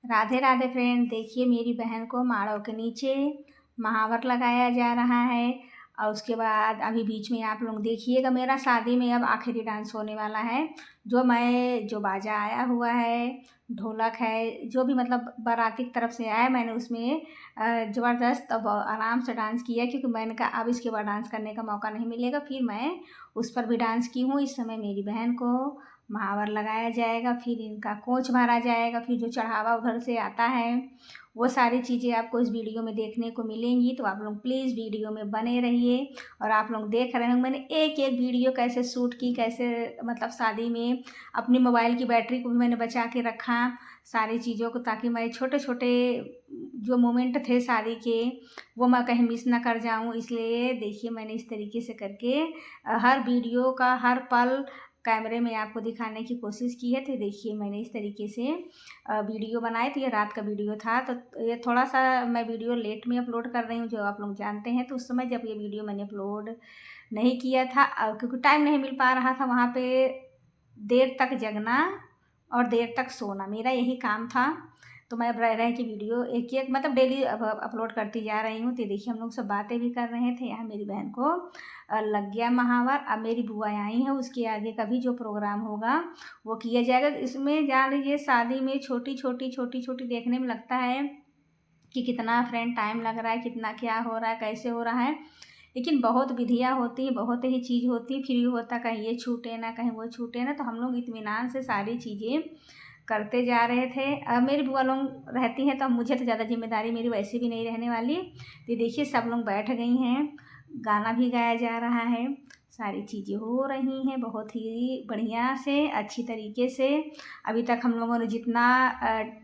Radhe Radhe friend. देखिए मेरी बहन को माड़ों के नीचे महावर लगाया जा रहा है। और उसके बाद अभी बीच में आप लोग देखिएगा मेरा शादी में अब आखिरी डांस होने वाला है। जो बाजा आया हुआ है, ढोलक है, जो भी मतलब बाराती की तरफ से आया, मैंने उसमें ज़बरदस्त अब आराम से डांस किया, क्योंकि मैंने कहा अब इसके बाद डांस करने का मौका नहीं मिलेगा। फिर मैं उस पर भी डांस की हूँ। इस समय मेरी बहन को महावर लगाया जाएगा, फिर इनका कोच भरा जाएगा, फिर जो चढ़ावा उधर से आता है वो सारी चीज़ें आपको इस वीडियो में देखने को मिलेंगी। तो आप लोग प्लीज़ वीडियो में बने रहिए। और आप लोग देख रहे होंगे मैंने एक एक वीडियो कैसे शूट की, कैसे मतलब शादी में अपनी मोबाइल की बैटरी को भी मैंने बचा के रखा सारी चीज़ों को, ताकि मैं छोटे छोटे जो मोमेंट थे शादी के वो मैं कहीं मिस ना कर जाऊं। इसलिए देखिए मैंने इस तरीके से करके हर वीडियो का हर पल कैमरे में आपको दिखाने की कोशिश की है। तो देखिए मैंने इस तरीके से वीडियो बनाए। तो ये रात का वीडियो था, तो ये थोड़ा सा मैं वीडियो लेट में अपलोड कर रही हूँ, जो आप लोग जानते हैं। तो उस समय जब ये वीडियो मैंने अपलोड नहीं किया था, क्योंकि टाइम नहीं मिल पा रहा था, वहाँ पे देर तक जगना और देर तक सोना मेरा यही काम था। तो मैं अब रह रह के वीडियो एक एक मतलब डेली अब अपलोड करती जा रही हूँ। तो देखिए हम लोग सब बातें भी कर रहे थे। यहाँ मेरी बहन को लग गया महावर। अब मेरी बुआ आई है, उसके आगे का भी जो प्रोग्राम होगा वो किया जाएगा। इसमें जान लीजिए शादी में छोटी छोटी देखने में लगता है कि कितना फ्रेंड टाइम लग रहा है, कितना क्या हो रहा है, कैसे हो रहा है, लेकिन बहुत विधियाँ होती हैं, बहुत ही चीज़ होती है। फिर भी होता कहीं ये छूटे ना, कहीं वो छूटे ना। तो हम लोग इत्मीनान से सारी चीज़ें करते जा रहे थे। अब मेरी बुआ लोग रहती हैं तो अब मुझे तो ज़्यादा जिम्मेदारी मेरी वैसे भी नहीं रहने वाली। तो देखिए सब लोग बैठ गई हैं, गाना भी गाया जा रहा है, सारी चीज़ें हो रही हैं बहुत ही बढ़िया से, अच्छी तरीके से। अभी तक हम लोगों ने जितना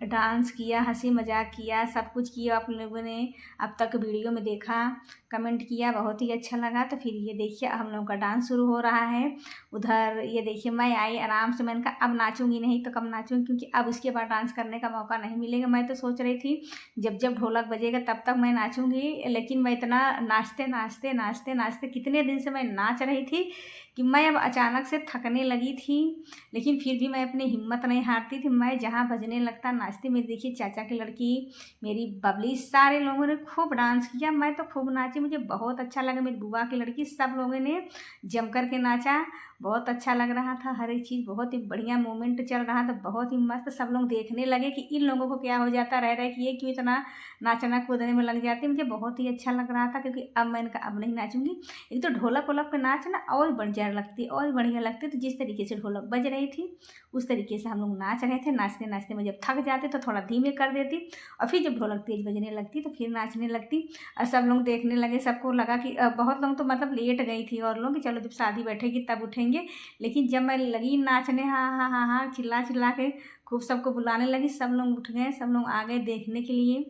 डांस किया, हंसी मजाक किया, सब कुछ किया, आप लोगों ने अब तक वीडियो में देखा, कमेंट किया, बहुत ही अच्छा लगा। तो फिर ये देखिए हम लोगों का डांस शुरू हो रहा है। उधर ये देखिए मैं आई आराम से, मैंने कहा अब नाचूंगी नहीं तो कब नाचूंगी, क्योंकि अब उसके बाद डांस करने का मौका नहीं मिलेगा। मैं तो सोच रही थी जब जब ढोलक बजेगा तब तक मैं नाचूंगी, लेकिन मैं इतना नाचते नाचते नाचते नाचते कितने दिन से मैं नाच रही थी कि मैं अब अचानक से थकने लगी थी। लेकिन फिर भी मैं अपनी हिम्मत नहीं हारती थी, मैं जहाँ बजने लगता नाचती। मेरी देखिए चाचा की लड़की, मेरी बबली, सारे लोगों ने खूब डांस किया, मैं तो खूब नाची, मुझे बहुत अच्छा लगा। मेरी बुआ की लड़की, सब लोगों ने जम कर के नाचा, बहुत अच्छा लग रहा था। हर एक चीज़ बहुत ही बढ़िया मोमेंट चल रहा था, बहुत ही मस्त। सब लोग देखने लगे कि इन लोगों को क्या हो जाता रह रहे कि ये क्यों इतना नाचना कूदने में लग जाती। मुझे बहुत ही अच्छा लग रहा था, क्योंकि अब मैंने कहा अब नहीं नाचूंगी। एक तो ढोलक वोलक पे नाचना और बढ़िया लगती, और बढ़िया लगती। तो जिस तरीके से ढोलक बज रही थी उस तरीके से हम लोग नाच रहे थे। नाचते नाचते मैं जब थक जाते तो थोड़ा धीमे कर देती, और फिर जब ढोलक तेज बजने लगती तो फिर नाचने लगती। और सब लोग देखने लगे, सबको लगा कि बहुत लोग तो मतलब लेट गई थी और लोग कि चलो जब शादी बैठेगी तब उठेंगे। लेकिन जब मैं लगी नाचने, हाँ हाँ हाँ हाँ चिल्ला चिल्ला के खूब सबको बुलाने लगी, सब लोग उठ गए, सब लोग आ गए देखने के लिए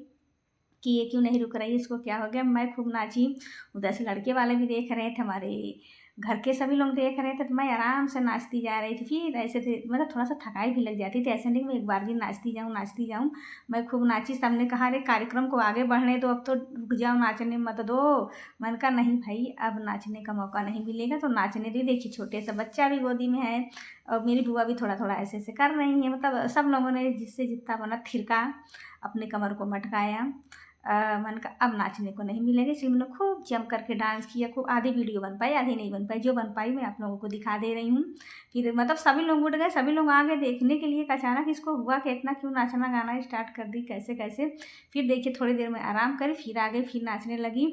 कि ये क्यों नहीं रुक रही, इसको क्या हो गया। मैं खूब नाची। उधर से लड़के वाले भी देख रहे थे, हमारे घर के सभी लोग देख रहे थे। तो मैं आराम से नाचती जा रही थी। फिर ऐसे थे मतलब थोड़ा सा थकाई भी लग जाती थी, ऐसे नहीं मैं एक बार भी नाचती जाऊँ। मैं खूब नाची। सबने कहा अरे कार्यक्रम को आगे बढ़ने दो, अब तो रुक जाओ, नाचने मत दो। मैंने कहा नहीं भाई, अब नाचने का मौका नहीं मिलेगा तो नाचने दी। देखिए छोटे सा बच्चा भी गोदी में है, और मेरी बुआ भी थोड़ा थोड़ा ऐसे ऐसे कर रही है। मतलब सब लोगों ने जिससे जितना बना थिरका, अपने कमर को मटकाया। मैंने कहा अब नाचने को नहीं मिलेगा, इसलिए मैंने खूब जम करके डांस किया। खूब आधी वीडियो बन पाई, आधी नहीं बन पाई, जो बन पाई मैं आप लोगों को दिखा दे रही हूँ। फिर मतलब सभी लोग उठ गए, सभी लोग आ गए देखने के लिए कि अचानक इसको हुआ कि इतना क्यों नाचना गाना स्टार्ट कर दी, कैसे कैसे। फिर देखिए थोड़ी देर में आराम करी, फिर आ गई, फिर नाचने लगी।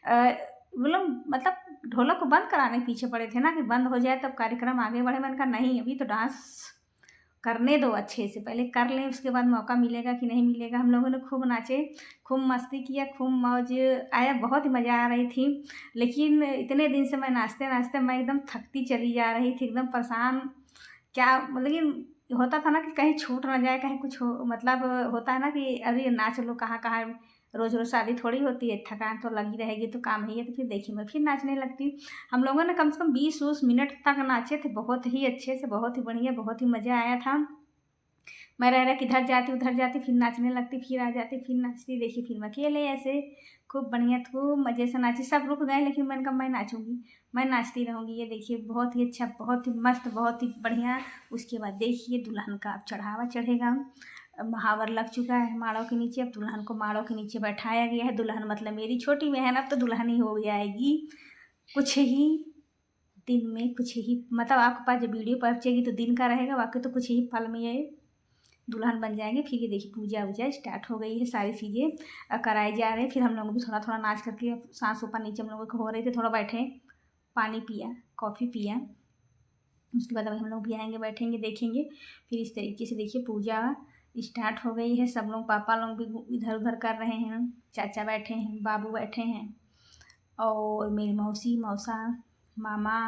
वो लोग मतलब ढोलक को बंद कराने के पीछे पड़े थे ना, कि बंद हो जाए तब कार्यक्रम आगे बढ़े। मैंने कहा नहीं, अभी तो डांस करने दो अच्छे से, पहले कर लें, उसके बाद मौका मिलेगा कि नहीं मिलेगा। हम लोगों ने खूब नाचे, खूब मस्ती किया, खूब मौज आया, बहुत ही मज़ा आ रही थी। लेकिन इतने दिन से मैं नाचते नाचते मैं एकदम थकती चली जा रही थी, एकदम परेशान। क्या लेकिन होता था ना कि कहीं छूट ना जाए, कहीं कुछ हो, मतलब होता है ना कि अरे नाच लो, कहाँ कहाँ रोज़ रोज़ शादी थोड़ी होती है, थकान तो लगी रहेगी, तो काम ही है। तो फिर देखिए मैं फिर नाचने लगती। हम लोगों ने कम से कम 20-20 मिनट तक नाचे थे, बहुत ही अच्छे से, बहुत ही बढ़िया, बहुत ही मज़ा आया था। मैं रह कि इधर जाती उधर जाती, फिर नाचने लगती, फिर आ जाती, फिर नाचती। देखिए फिर मैं अकेले ऐसे खूब बढ़िया, खूब मज़े से नाची। सब रुक गए, लेकिन मैंने कहा मैं नाचूंगी, मैं नाचती रहूँगी। ये देखिए बहुत ही अच्छा, बहुत ही मस्त, बहुत ही बढ़िया। उसके बाद देखिए दुल्हन का अब चढ़ावा चढ़ेगा। महावर लग चुका है माड़ों के नीचे। अब दुल्हन को माड़ों के नीचे बैठाया गया है। दुल्हन मतलब मेरी छोटी बहन अब तो दुल्हन ही हो जाएगी कुछ ही दिन में, कुछ ही मतलब आपके पास जब वीडियो पहुँचेगी तो दिन का रहेगा, बाकी तो कुछ ही पल में ये दुल्हन बन जाएंगे। फिर ये देखिए पूजा वूजा स्टार्ट हो गई है, सारी चीज़ें कराई जा रही है। फिर हम लोग भी थोड़ा थोड़ा नाच करके सांस ऊपर नीचे हम लोगों को हो रहे थे, थोड़ा बैठे पानी पिया, कॉफ़ी पिया। उसके बाद अभी हम लोग भी आएंगे, बैठेंगे, देखेंगे। फिर इस तरीके से देखिए पूजा स्टार्ट हो गई है। सब लोग पापा लोग भी इधर उधर कर रहे हैं, चाचा बैठे हैं, बाबू बैठे हैं और मेरी मौसी, मौसा, मामा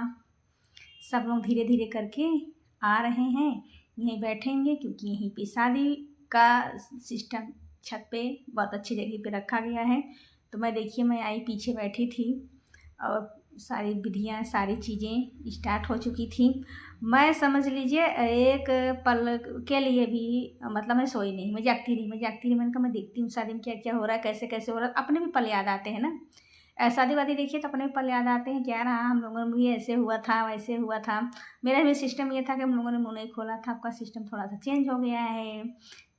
सब लोग धीरे धीरे करके आ रहे हैं। यहीं बैठेंगे क्योंकि यहीं पे शादी का सिस्टम छत पे बहुत अच्छी जगह पे रखा गया है। तो मैं देखिए मैं आई पीछे बैठी थी और सारी विधियाँ, सारी चीज़ें स्टार्ट हो चुकी थी। मैं समझ लीजिए एक पल के लिए भी मतलब मैं सोई नहीं, मैं जागती रही, मैंने कहा मैं देखती हूँ शादी में क्या क्या हो रहा है, कैसे कैसे हो रहा है। अपने भी पल याद आते हैं ना, शादी वादी देखिए तो अपने भी पल याद आते हैं, क्या रहा हम लोगों में भी ऐसे हुआ था, वैसे हुआ था। मेरा भी सिस्टम ये था कि हम लोगों ने मुँह नहीं खोला था, आपका सिस्टम थोड़ा सा चेंज हो गया है,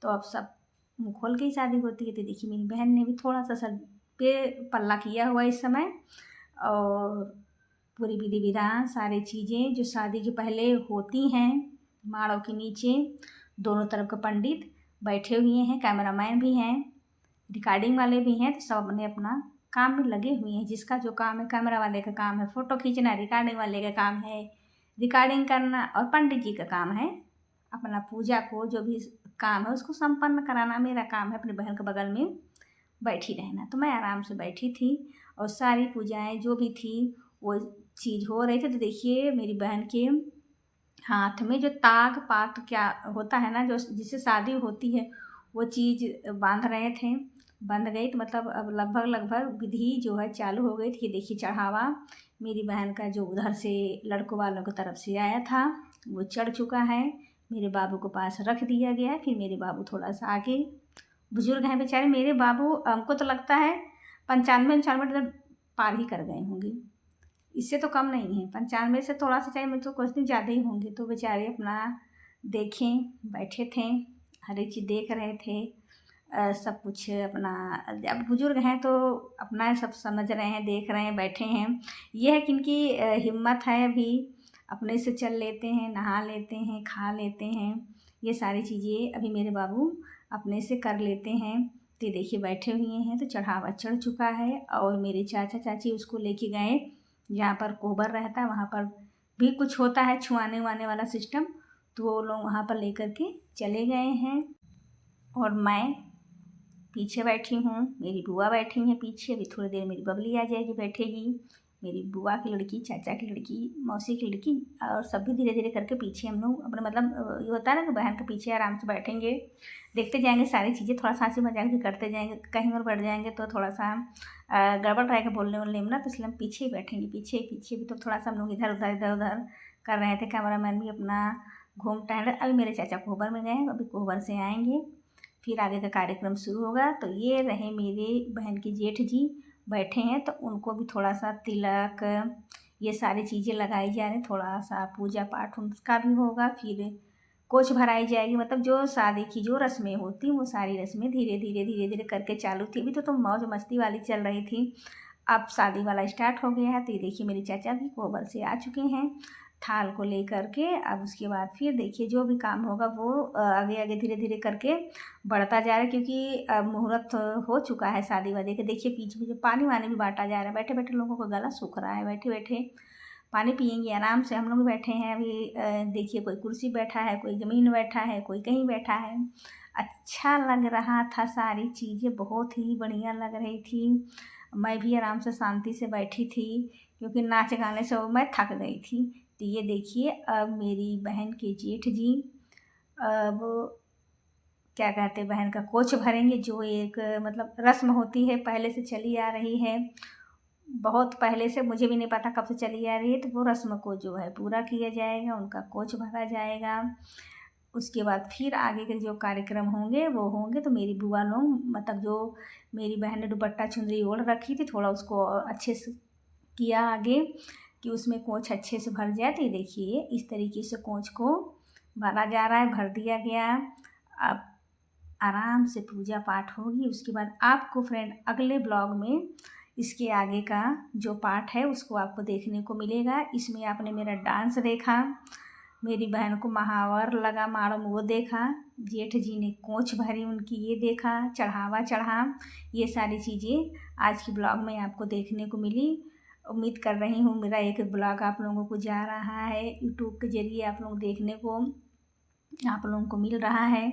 तो अब सब मुँह खोल के ही शादी होती है। तो देखिए मेरी बहन ने भी थोड़ा सा सर पे पल्ला किया हुआ इस समय, और पूरी विधि विधान सारी चीज़ें जो शादी के पहले होती हैं। माड़ों के नीचे दोनों तरफ के पंडित बैठे हुए हैं, कैमरामैन भी हैं, रिकॉर्डिंग वाले भी हैं। तो सब अपने अपना काम में लगे हुए हैं। जिसका जो काम है, कैमरा वाले का काम है फ़ोटो खींचना, रिकॉर्डिंग वाले का काम है रिकॉर्डिंग करना, और पंडित जी का काम है अपना पूजा को जो भी काम है उसको संपन्न कराना। मेरा काम है अपनी बहन के बगल में बैठी रहना। तो मैं आराम से बैठी थी और सारी पूजाएं जो भी थी वो चीज़ हो रही थी। तो देखिए मेरी बहन के हाथ में जो ताग पात क्या होता है ना, जो जिससे शादी होती है, वो चीज़ बांध रहे थे, बंध गई। तो मतलब अब लगभग विधि जो है चालू हो गई थी। ये देखिए चढ़ावा मेरी बहन का जो उधर से लड़कों वालों की तरफ से आया था वो चढ़ चुका है, मेरे बाबू के पास रख दिया गया है। फिर मेरे बाबू थोड़ा सा आगे, बुजुर्ग हैं बेचारे मेरे बाबू, हमको तो लगता है 95-95 पार ही कर गए होंगे, इससे तो कम नहीं है। 95 से थोड़ा सा चाहिए, मुझे तो कुछ दिन ज़्यादा ही होंगे। तो बेचारे अपना देखें बैठे थे, हर एक चीज़ देख रहे थे, सब कुछ अपना। अब बुजुर्ग हैं तो अपना सब समझ रहे हैं, देख रहे हैं, बैठे हैं। ये है कि इनकी हिम्मत है, अभी अपने से चल लेते हैं, नहा लेते हैं, खा लेते हैं, ये सारी चीज़ें अभी मेरे बाबू अपने से कर लेते हैं। तो देखिए बैठे हुए हैं। तो चढ़ावा चढ़ चुका है और मेरे चाचा चाची उसको लेके गए जहाँ पर कोहबर रहता है, वहाँ पर भी कुछ होता है छुआने वाने वाला सिस्टम, तो वो लोग वहाँ पर लेकर के चले गए हैं। और मैं पीछे बैठी हूँ, मेरी बुआ बैठी हैं पीछे। अभी थोड़ी देर मेरी बबली आ जाएगी, बैठेगी, मेरी बुआ की लड़की, चाचा की लड़की, मौसी की लड़की, और सब भी धीरे धीरे करके पीछे हम लोग अपने मतलब ये होता है ना कि बहन के पीछे आराम से बैठेंगे, देखते जाएंगे सारी चीज़ें। थोड़ा सा हंसी मजाक भी करते जाएंगे, कहीं और बैठ जाएंगे तो थोड़ा सा गड़बड़ रहेगा बोलने वोलने में ना, तो इसलिए हम पीछे ही बैठेंगे। पीछे पीछे भी तो थोड़ा सा हम लोग इधर उधर कर रहे थे। कैमरामैन भी अपना घूम टहल रहे। अभी मेरे चाचा कोहबर में गए हैं, अभी कोहबर से आएंगे, फिर आगे का कार्यक्रम शुरू होगा। तो ये रहे मेरे बहन के जेठ जी बैठे हैं, तो उनको भी थोड़ा सा तिलक ये सारी चीज़ें लगाई जा रही, थोड़ा सा पूजा पाठ उनका भी होगा। फिर कोच भराई जाएगी, मतलब जो शादी की जो रस्में होती वो सारी रस्में धीरे धीरे करके चालू थी। अभी तो मौज मस्ती वाली चल रही थी, अब शादी वाला स्टार्ट हो गया है। तो ये देखिए मेरे चाचा भी कोहबर से आ चुके हैं थाल को लेकर के। अब उसके बाद फिर देखिए जो भी काम होगा वो आगे आगे धीरे धीरे करके बढ़ता जा रहा है, क्योंकि अब मुहूर्त हो चुका है शादी वादी के। देखिए पीछे पीछे पानी वानी भी बांटा जा रहा है, बैठे बैठे लोगों को गला सूख रहा है, बैठे बैठे पानी पियेंगे आराम से। हम लोग भी बैठे हैं अभी, देखिए कोई कुर्सी बैठा है, कोई ज़मीन बैठा है, कोई कहीं बैठा है। अच्छा लग रहा था, सारी चीज़ें बहुत ही बढ़िया लग रही थी। मैं भी आराम से शांति से बैठी थी, क्योंकि नाच गाने से मैं थक गई थी। तो ये देखिए अब मेरी बहन के जेठ जी अब क्या कहते हैं बहन का कोच भरेंगे, जो एक मतलब रस्म होती है, पहले से चली आ रही है, बहुत पहले से, मुझे भी नहीं पता कब से चली आ रही है। तो वो रस्म को जो है पूरा किया जाएगा, उनका कोच भरा जाएगा। उसके बाद फिर आगे के जो कार्यक्रम होंगे वो होंगे। तो मेरी बुआ लोग मतलब जो मेरी बहन ने दुपट्टा चुंदरी ओढ़ रखी थी, थोड़ा उसको अच्छे से किया आगे कि उसमें कोच अच्छे से भर जाए। तो ये देखिए इस तरीके से कोच को भरा जा रहा है, भर दिया गया। अब आराम से पूजा पाठ होगी। उसके बाद आपको फ्रेंड अगले ब्लॉग में इसके आगे का जो पार्ट है उसको आपको देखने को मिलेगा। इसमें आपने मेरा डांस देखा, मेरी बहन को महावर लगा माड़म वो देखा, जेठ जी ने कोंच भरी उनकी ये देखा, चढ़ावा चढ़ा, ये सारी चीज़ें आज की ब्लॉग में आपको देखने को मिली। उम्मीद कर रही हूँ मेरा एक ब्लॉग आप लोगों को जा रहा है, यूट्यूब के ज़रिए आप लोग देखने को आप लोगों को मिल रहा है,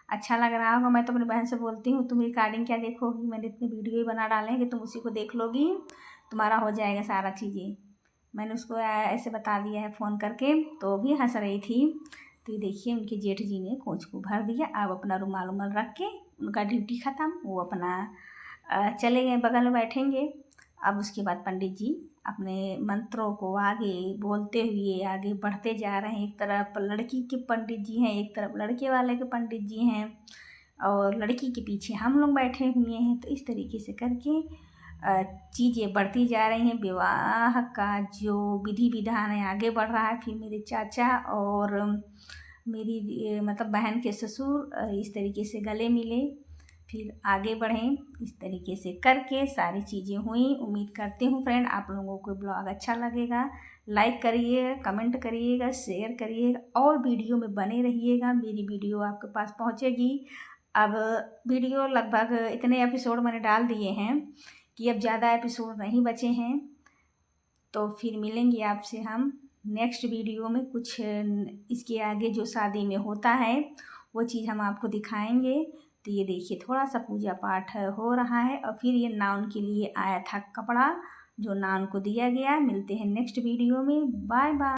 अच्छा लग रहा होगा। मैं तो अपनी बहन से बोलती हूँ तुम रिकॉर्डिंग क्या देखोगी, मैंने इतनी वीडियो ही बना डाले हैं कि तुम उसी को देख लोगी, तुम्हारा हो जाएगा सारा चीज़ें। मैंने उसको ऐसे बता दिया है फ़ोन करके, तो भी हंस रही थी। तो ये देखिए उनके जेठ जी ने कोंच को भर दिया। अब अपना रुमाल उमाल रख के उनका ड्यूटी ख़त्म, वो अपना चले गए, बगल में बैठेंगे। अब उसके बाद पंडित जी अपने मंत्रों को आगे बोलते हुए आगे बढ़ते जा रहे हैं। एक तरफ लड़की के पंडित जी हैं, एक तरफ लड़के वाले के पंडित जी हैं, और लड़की के पीछे हम लोग बैठे हुए हैं। तो इस तरीके से करके चीज़ें बढ़ती जा रही हैं। विवाह का जो विधि विधान है आगे बढ़ रहा है। फिर मेरे चाचा और मेरी मतलब बहन के ससुर इस तरीके से गले मिले, फिर आगे बढ़ें। इस तरीके से करके सारी चीज़ें हुई। उम्मीद करती हूँ फ्रेंड आप लोगों को ब्लॉग अच्छा लगेगा। लाइक करिएगा, कमेंट करिएगा, शेयर करिएगा और वीडियो में बने रहिएगा। मेरी वीडियो आपके पास पहुँचेगी। अब वीडियो लगभग इतने एपिसोड मैंने डाल दिए हैं कि अब ज़्यादा एपिसोड नहीं बचे हैं। तो फिर मिलेंगे आपसे हम नेक्स्ट वीडियो में। कुछ इसके आगे जो शादी में होता है वो चीज़ हम आपको दिखाएंगे। तो ये देखिए थोड़ा सा पूजा पाठ हो रहा है, और फिर ये नाउन के लिए आया था कपड़ा जो नाउन को दिया गया। मिलते हैं नेक्स्ट वीडियो में, बाय बाय।